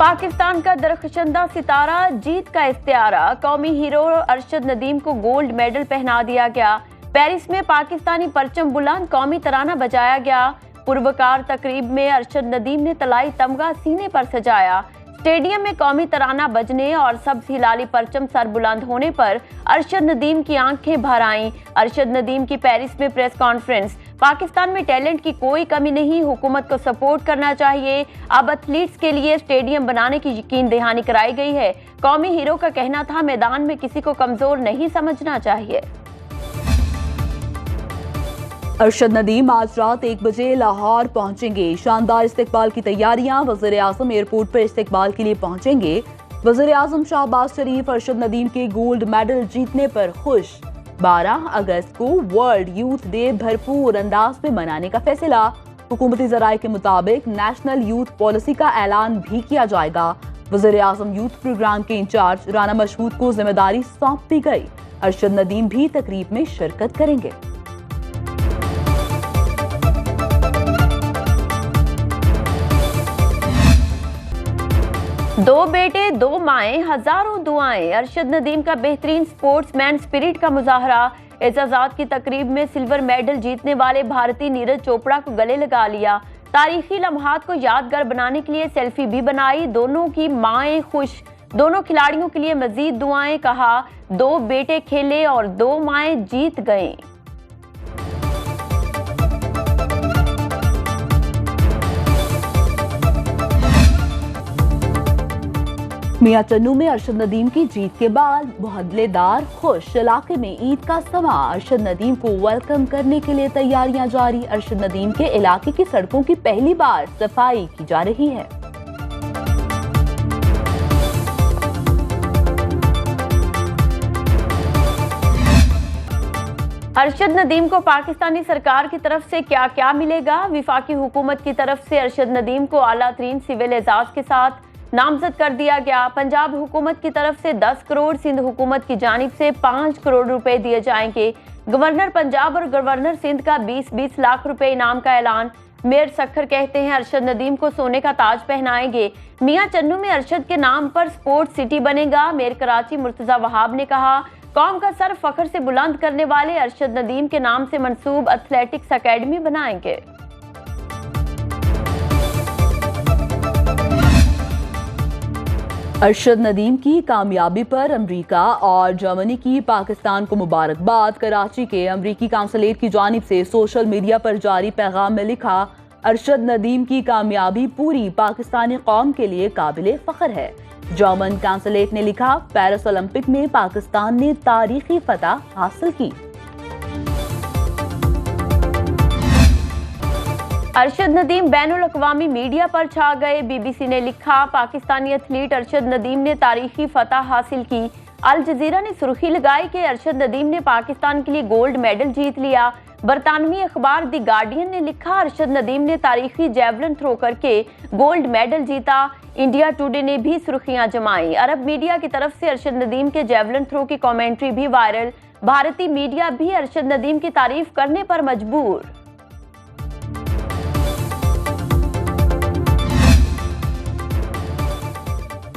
पाकिस्तान का दरख्शंदा सितारा जीत का इस्तियारा, कौमी हीरो अरशद नदीम को गोल्ड मेडल पहना दिया गया। पेरिस में पाकिस्तानी परचम बुलंद, कौमी तराना बजाया गया। पुरवकार तकरीब में अरशद नदीम ने तलाई तमगा सीने पर सजाया। स्टेडियम में कौमी तराना बजने और सब्ज हिलाली परचम सर बुलंद होने पर अरशद नदीम की आंखें भर आईं। अरशद नदीम की पेरिस में प्रेस कॉन्फ्रेंस, पाकिस्तान में टैलेंट की कोई कमी नहीं, हुकूमत को सपोर्ट करना चाहिए। अब एथलीट्स के लिए स्टेडियम बनाने की यकीन दहानी कराई गई है। कौमी हीरो का कहना था, मैदान में किसी को कमजोर नहीं समझना चाहिए। अरशद नदीम आज रात 1 बजे लाहौर पहुंचेंगे। शानदार इस्तकबाल की तैयारियां, वज़ीर आज़म एयरपोर्ट पर इस्तकबाल के लिए पहुंचेंगे। वज़ीर आज़म शहबाज शरीफ अरशद नदीम के गोल्ड मेडल जीतने पर खुश। 12 अगस्त को वर्ल्ड यूथ डे भरपूर अंदाज में मनाने का फैसला। हुकूमती ज़राए के मुताबिक नेशनल यूथ पॉलिसी का ऐलान भी किया जाएगा। वज़ीर आज़म यूथ प्रोग्राम के इंचार्ज राना मशहूद को जिम्मेदारी सौंप दी गई। अरशद नदीम भी तकरीब में शिरकत करेंगे। दो बेटे दो माएं, हजारों दुआएं। अरशद नदीम का बेहतरीन स्पोर्ट्समैन स्पिरिट का मुजाहरा। एजाजात की तकरीब में सिल्वर मेडल जीतने वाले भारतीय नीरज चोपड़ा को गले लगा लिया। तारीखी लम्हात को यादगार बनाने के लिए सेल्फी भी बनाई। दोनों की माएं खुश, दोनों खिलाड़ियों के लिए मजीद दुआएं। कहा, 2 बेटे खेले और 2 माएं जीत गईं। मियां चन्नू में अरशद नदीम की जीत के बाद मोहल्लेदार खुश। इलाके में ईद का समा, अरशद नदीम को वेलकम करने के लिए तैयारियां जारी। अरशद नदीम के इलाके की सड़कों की पहली बार सफाई की जा रही है। अरशद नदीम को पाकिस्तानी सरकार की तरफ से क्या क्या मिलेगा? विफाकी हुकूमत की तरफ से अरशद नदीम को आला तरीन सिविल एजाज के साथ नामजद कर दिया गया। पंजाब हुकूमत की तरफ से 10 करोड़, सिंध हुकूमत की जानिब से 5 करोड़ रुपए दिए जाएंगे। गवर्नर पंजाब और गवर्नर सिंध का 20-20 लाख रुपए इनाम का ऐलान। मेयर सखर कहते हैं, अरशद नदीम को सोने का ताज पहनाएंगे। मियां चन्नू में अरशद के नाम पर स्पोर्ट्स सिटी बनेगा। मेयर कराची मुर्तजा वहाब ने कहा, कौम का सर फखर से बुलंद करने वाले अरशद नदीम के नाम से मंसूब एथलेटिक्स अकेडमी बनाएंगे। अरशद नदीम की कामयाबी पर अमेरिका और जर्मनी की पाकिस्तान को मुबारकबाद। कराची के अमेरिकी काउंसलेट की जानिब से सोशल मीडिया पर जारी पैगाम में लिखा, अरशद नदीम की कामयाबी पूरी पाकिस्तानी कौम के लिए काबिले फख्र है। जर्मन काउंसलेट ने लिखा, पेरिस ओलंपिक में पाकिस्तान ने तारीखी फतह हासिल की। अरशद नदीम बैनुल अक़वामी मीडिया पर छा गए। बीबीसी ने लिखा, पाकिस्तानी एथलीट अरशद नदीम ने तारीखी फतह हासिल की। अल जज़ीरा ने सुर्खी लगाई कि अरशद नदीम ने पाकिस्तान के लिए गोल्ड मेडल जीत लिया। बरतानवी अखबार द गार्डियन ने लिखा, अरशद नदीम ने तारीखी जेवलिन थ्रो करके गोल्ड मेडल जीता। इंडिया टुडे ने भी सुर्खियां जमाई। अरब मीडिया की तरफ से अरशद नदीम के जेवलिन थ्रो की कमेंट्री भी वायरल। भारतीय मीडिया भी अरशद नदीम की तारीफ करने पर मजबूर।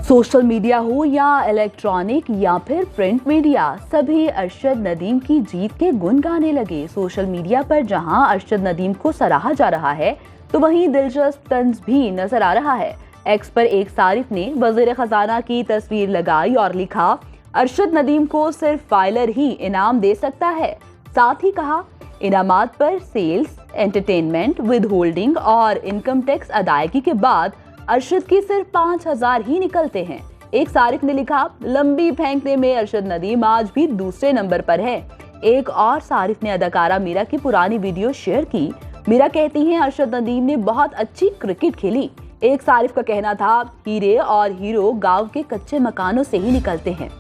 सोशल मीडिया हो या इलेक्ट्रॉनिक या फिर प्रिंट मीडिया, सभी अरशद नदीम की जीत के गुण गाने लगे। सोशल मीडिया पर जहां अरशद नदीम को सराहा जा रहा है, तो वहीं दिलचस्प तंज भी नजर आ रहा है। एक्स पर एक सारिफ ने वज़ीर खजाना की तस्वीर लगाई और लिखा, अरशद नदीम को सिर्फ फाइलर ही इनाम दे सकता है। साथ ही कहा, इनामात पर सेल्स, एंटरटेनमेंट, विद होल्डिंग और इनकम टैक्स अदायगी के बाद अरशद की सिर्फ 5000 ही निकलते हैं। एक सारिफ ने लिखा, लंबी फेंकने में अरशद नदीम आज भी दूसरे नंबर पर है। एक और सारिफ ने अदाकारा मीरा की पुरानी वीडियो शेयर की। मीरा कहती हैं, अरशद नदीम ने बहुत अच्छी क्रिकेट खेली। एक सारिफ का कहना था, हीरे और हीरो गांव के कच्चे मकानों से ही निकलते हैं।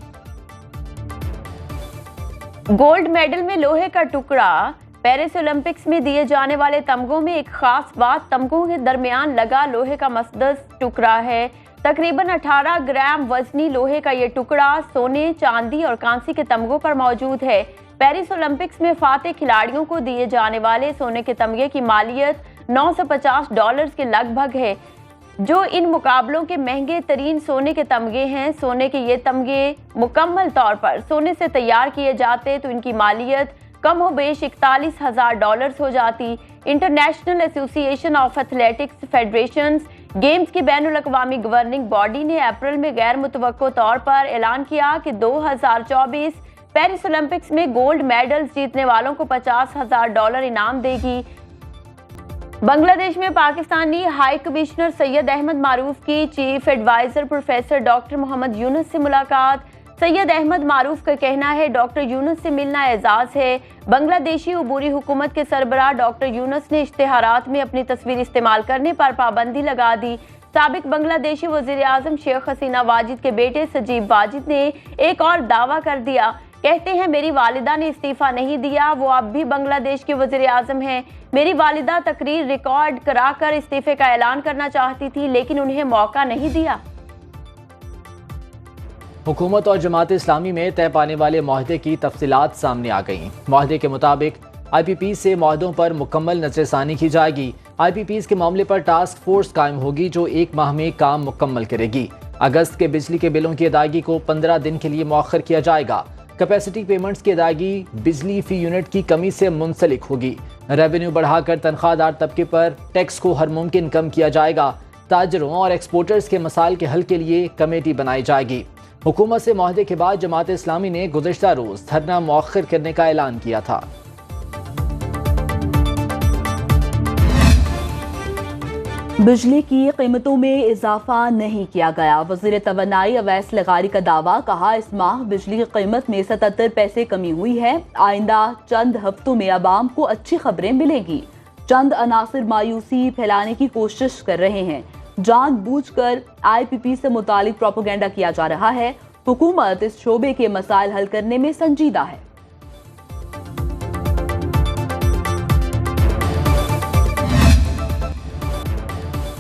गोल्ड मेडल में लोहे का टुकड़ा। पेरिस ओलंपिक्स में दिए जाने वाले तमगों में एक खास बात, तमगों के दरमियान लगा लोहे का मसदस टुकड़ा है। तकरीबन 18 ग्राम वजनी लोहे का ये टुकड़ा सोने, चांदी और कांसी के तमगों पर मौजूद है। पेरिस ओलंपिक्स में फाते खिलाड़ियों को दिए जाने वाले सोने के तमगे की मालियत $950 के लगभग है। जो इन मुकाबलों के महंगे तरीन सोने के तमगे हैं। सोने के ये तमगे मुकम्मल तौर पर सोने से तैयार किए जाते तो इनकी मालियत कम हो बेश $41,000 हो जाती। International association of athletics federations games की बैनुल अक़वामी गवर्निंग बॉडी ने अप्रैल में गैर मुतवक्को तौर पर ऐलान किया कि 2024 पेरिस ओलंपिक्स में गोल्ड मेडल्स जीतने वालों को $50,000 इनाम देगी। बांग्लादेश में पाकिस्तानी हाई कमिश्नर सैयद अहमद मारूफ की chief advisor professor doctor Mohammad Yunus से मुलाकात। सैयद अहमद मारूफ का कहना है डॉक्टर यूनुस से मिलना एजाज है। बांग्लादेशी उबूरी हुकूमत के सरबराह डॉक्टर यूनुस ने इश्तिहारात में अपनी तस्वीर इस्तेमाल करने पर पाबंदी लगा दी। साबिक बांग्लादेशी वजीर आजम शेख हसीना वाजिद के बेटे सजीब वाजिद ने एक और दावा कर दिया। कहते हैं मेरी वालिदा ने इस्तीफा नहीं दिया, वो अब भी बांग्लादेश के वजीर आजम हैं। मेरी वालिदा तकरीर रिकॉर्ड कराकर इस्तीफे का ऐलान करना चाहती थी लेकिन उन्हें मौका नहीं दिया। हुकूमत और जमात इस्लामी में तय पाने वाले मुआहदे की तफसीलात सामने आ गई। मुआहदे के मुताबिक IPP से मुआहदों पर मुकम्मल नजरसानी की जाएगी। IPP के मामले पर टास्क फोर्स कायम होगी जो 1 माह में काम मुकम्मल करेगी। अगस्त के बिजली के बिलों की अदायगी को 15 दिन के लिए मौखर किया जाएगा। कैपेसिटी पेमेंट्स की अदायगी बिजली फी यूनिट की कमी से मुंसलिक होगी। रेवेन्यू बढ़ाकर तनख्वाहदार तबके पर टैक्स को हर मुमकिन कम किया जाएगा। ताजरों और एक्सपोर्टर्स के मसाइल के हल के लिए कमेटी बनाई जाएगी। हुकूमत से मुआहदे के बाद जमात इस्लामी ने गुज़िश्ता रोज धरना मौखर करने का ऐलान किया था। बिजली की कीमतों में इजाफा नहीं किया गया। वज़ीर तवानाई अवैस लगारी का दावा, कहा इस माह बिजली की कीमत में 77 पैसे कमी हुई है। आइंदा चंद हफ्तों में अवाम को अच्छी खबरें मिलेगी। चंद अनासिर मायूसी फैलाने की कोशिश कर रहे हैं। जानबूझकर IPP से मुतालिक प्रोपेगेंडा किया जा रहा है। हुकूमत इस शोबे के मसाइल हल करने में संजीदा है।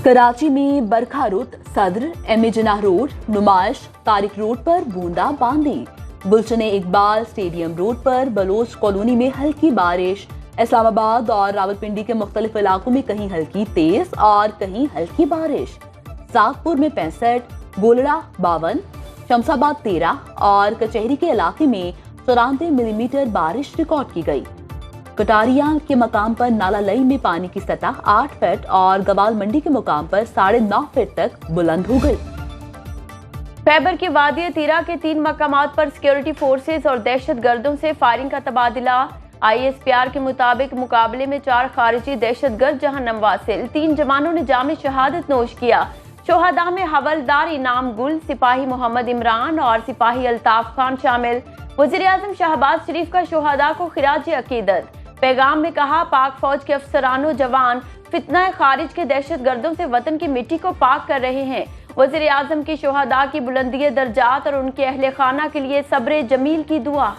कराची में बरखा रुत, सदर, MA जिन्नाह रोड, नुमाइश, तारिक रोड पर बूंदाबांदी। गुलशन इकबाल स्टेडियम रोड पर बलोच कॉलोनी में हल्की बारिश। इस्लामाबाद और रावलपिंडी के मुख्तलिफ इलाकों में कहीं हल्की तेज और कहीं हल्की बारिश। सागपुर में 65, गोलड़ा 52, शमशाबाद 13 और कचहरी के इलाके में 94 मिलीमीटर बारिश रिकॉर्ड की गई। कटारिया के मकाम पर नाला लई में पानी की सतह 8 फीट और गवाल मंडी के मुकाम पर 9.5 फीट तक बुलंद हो गई। खैबर की वादी तीरा के 3 मकामात पर सिक्योरिटी फोर्सेस और दहशतगर्दों से फायरिंग का तबादला। ISPR के मुताबिक मुकाबले में 4 खारिजी दहशतगर्द जहन्नम वासिल, 3 जवानों ने जाम शहादत नोश किया। शोहदा में हवलदार इनाम गुल, सिपाही मोहम्मद इमरान और सिपाही अल्ताफ खान शामिल। वज़ीर आज़म शहबाज शरीफ का शोहदा को खिराज अकीदत। पैगाम में कहा, पाक फौज के अफसरानों जवान फितना खारिज के दहशतगर्दों से वतन की मिट्टी को पाक कर रहे हैं। वज़ीर आज़म की शोहदा की बुलंदी दर्जात और उनके अहले खाना के लिए सब्र जमील की दुआ।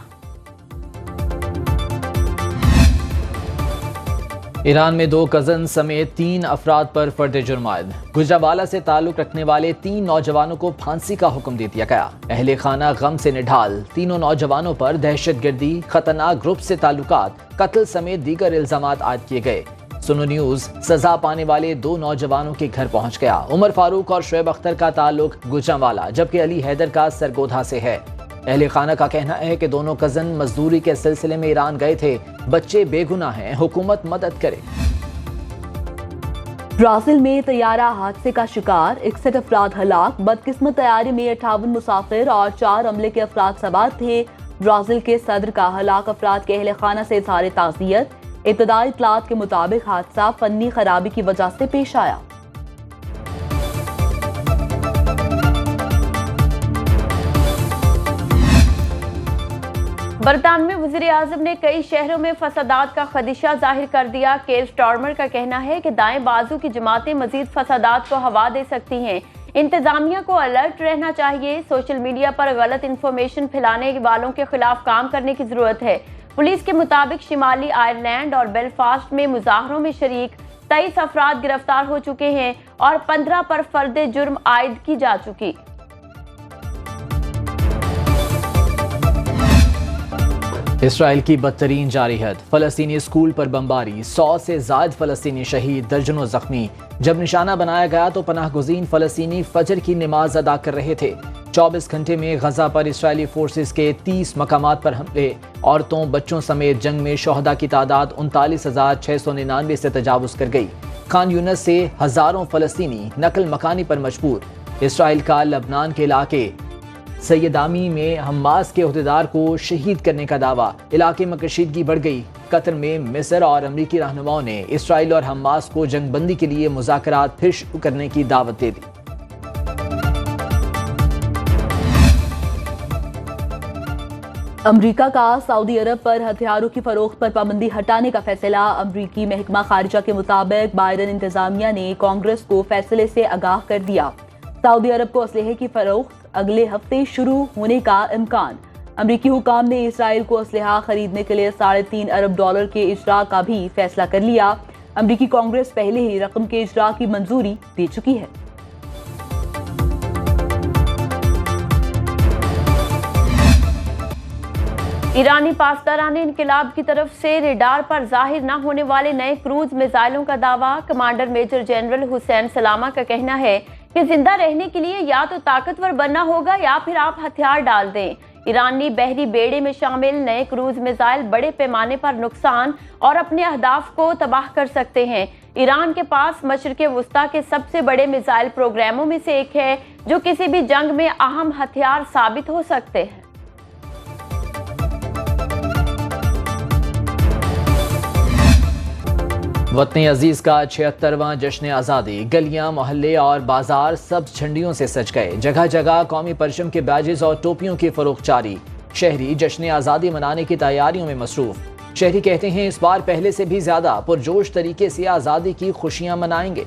ईरान में 2 कज़न समेत 3 अफराद पर फर्द जुर्म आयद। गुजरावाला से ताल्लुक रखने वाले 3 नौजवानों को फांसी का हुक्म दे दिया गया। अहले खाना गम से निढाल तीनों नौजवानों पर दहशतगर्दी, खतरनाक ग्रुप से ताल्लुकात, कत्ल समेत दीगर इल्जामात आयद किए गए। सुनो न्यूज सजा पाने वाले 2 नौजवानों के घर पहुंच गया। उमर फारूक और शुएब अख्तर का ताल्लुक गुजरावाला जबकि अली हैदर का सरगोधा से है। अहले खाना का कहना है कि दोनों कज़न मजदूरी के सिलसिले में ईरान गए थे। बच्चे बेगुनाह हैं, हुकूमत मदद करे। ब्राजील में तैयारा हादसे का शिकार, 61 अफराद हलाक। बदकिस्मत तैयारे में 58 मुसाफिर और 4 अमले के अफराद सवार थे। ब्राजील के सदर का हलाक अफराद के अहले खाना से इज़हार ताज़ियत। इब्तदाई इत्तलात के मुताबिक हादसा फन्नी खराबी की वजह से पेश आया। बरतानवी वज़ीर आज़म ने कई शहरों में फसादात का खदशा जाहिर कर दिया। केर स्टार्मर का कहना है कि दाएं बाजू की जमातें मजीद फसादात को हवा दे सकती हैं। इंतजामिया को अलर्ट रहना चाहिए। सोशल मीडिया पर गलत इंफॉर्मेशन फैलाने वालों के खिलाफ काम करने की जरूरत है। पुलिस के मुताबिक शिमाली आयरलैंड और बेलफास्ट में मुजाहरों में शरीक 23 अफराद गिरफ्तार हो चुके हैं और 15 पर फर्द जुर्म आयद की जा चुकी। इसराइल की बदतरीन जारहियत, फलस्तीनी स्कूल पर बमबारी, 100 से ज़ायद फलस्तीनी शहीद, दर्जनों जख्मी। जब निशाना बनाया गया तो पनाहगुज़ीन फलस्तीनी फजर की नमाज अदा कर रहे थे। 24 घंटे में गजा पर इसराइली फोर्सेस के 30 मकामात पर हमले। औरतों बच्चों समेत जंग में शहदा की तादाद 39,699 से तजावुज़ कर गई। खान यूनस से हज़ारों फलस्तीनी नकल मकानी पर मजबूर। इसराइल का लबनान के इलाके सैयदामी में हमास के अहदेदार को शहीद करने का दावा। इलाके में कशीदगी बढ़ गई। कतर में मिस्र और अमरीकी रहनुमाओं ने इसराइल और हमास को जंगबंदी के लिए मुज़ाकरात फिर शुरू करने की दावत दे दी। अमरीका का सऊदी अरब पर हथियारों की फरोख्त पर पाबंदी हटाने का फैसला। अमरीकी महकमा खारिजा के मुताबिक बाइडन इंतजामिया ने कांग्रेस को फैसले से आगाह कर दिया। सऊदी अरब को असलहे की फरोख्त अगले हफ्ते शुरू होने का इम्कान। अमरीकी हुकाम ने इसराइल को असलहा खरीदने के लिए $3.5 अरब के इजरा का भी फैसला कर लिया। अमरीकी कांग्रेस पहले ही रकम के इजरा की मंजूरी दे चुकी है। ईरानी पासदाराने इनकिलाब की तरफ से रेडार पर जाहिर न होने वाले नए क्रूज मिसाइलों का दावा। कमांडर मेजर जनरल हुसैन सलामा का कहना है कि जिंदा रहने के लिए या तो ताकतवर बनना होगा या फिर आप हथियार डाल दें। ईरानी बहरी बेड़े में शामिल नए क्रूज मिसाइल बड़े पैमाने पर नुकसान और अपने अहदाफ को तबाह कर सकते हैं। ईरान के पास मशरिक़ वुस्ता के सबसे बड़े मिसाइल प्रोग्रामों में से एक है जो किसी भी जंग में अहम हथियार साबित हो सकते हैं। वतन अजीज़ का 76वां जश्न आज़ादी। गलियां, मोहल्ले और बाजार सब झंडियों से सज गए। जगह जगह कौमी परचम के बैजेस और टोपियों की फरोख्त जारी। शहरी जश्न आज़ादी मनाने की तैयारियों में मसरूफ। शहरी कहते हैं इस बार पहले से भी ज्यादा पुरजोश तरीके से आज़ादी की खुशियां मनाएंगे।